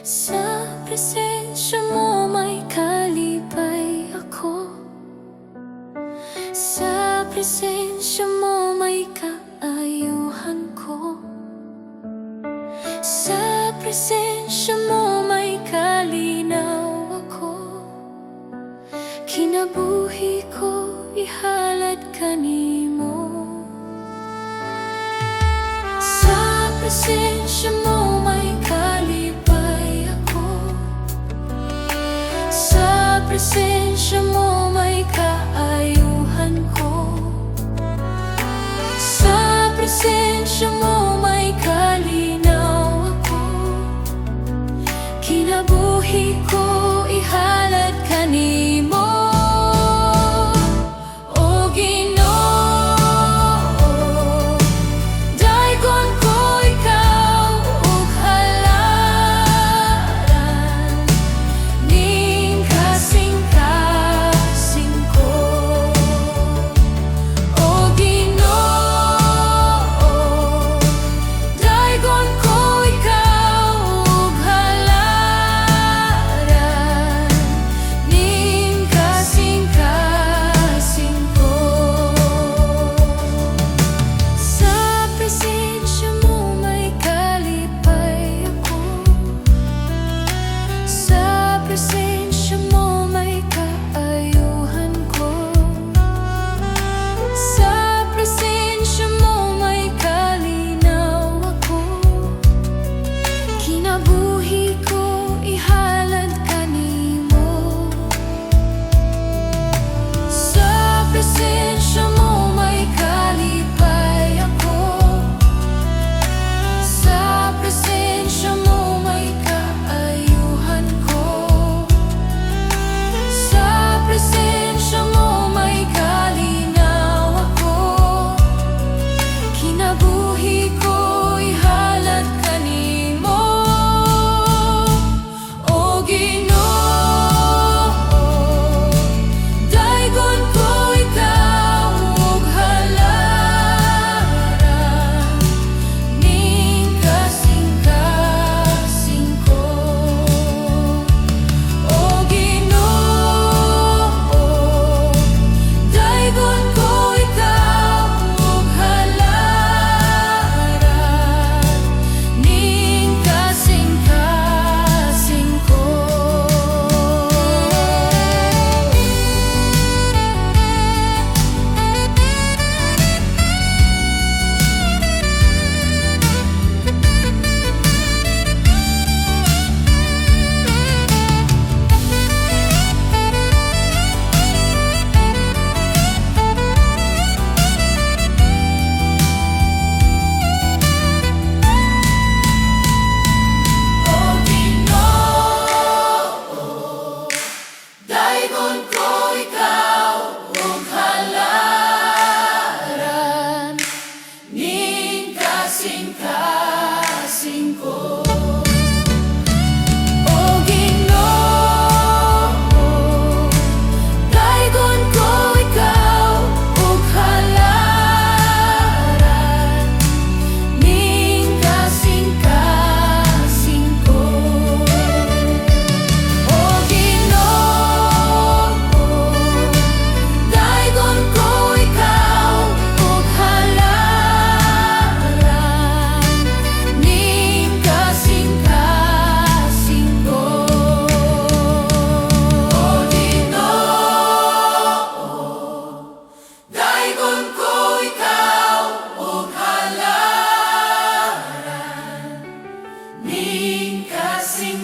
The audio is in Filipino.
Sa presensya mo may kalipay ako. Sa presensya mo may kaayuhan ko. Sa presensya mo may kalinaw ako. Kinabuhi ko ihalad kanimo. Sa presensya mo may kalipay ako. Sa presensya mo may kaayuhan ko. Sa presensya mo may kalinaw ako. Kinabuhi ko ihalad kanimo. O Ginoo, Daygon ko ikaw ug halaran. Ning kasingkasing ko. O Ginoo, Daygon ko ikaw ug halaran. Ning kasingkasing ko. Sa presensya mo may kalipay ako. Sa presensya mo may kaayuhan ko. Sa presensya mo may kalinaw ako. Kinabuhi ko ihalad kanimo. Sa presensya mo may kalipay ako. Sa presensya mo may kaayuhan ko. Sa presensya mo may kalinaw ako. Kinabuhi ko ihalad kanimo. O Ginoo, Daygon ko ikaw ug halaran. Ning kasingkasing ko. O Ginoo, Daygon ko ikaw ug halaran. Ning kasingkasing ko. O Ginoo, Daygon ko ikaw ug halaran. Ning kasingkasing ko. O Ginoo, Daygon ko ikaw ug halaran. Ning kasingkasing ko. O Ginoo, Daygon ko ikaw ug halaran. Ning kasingkasing ko. O Ginoo, Daygon ko ikaw ug halaran. Ning kasingkasing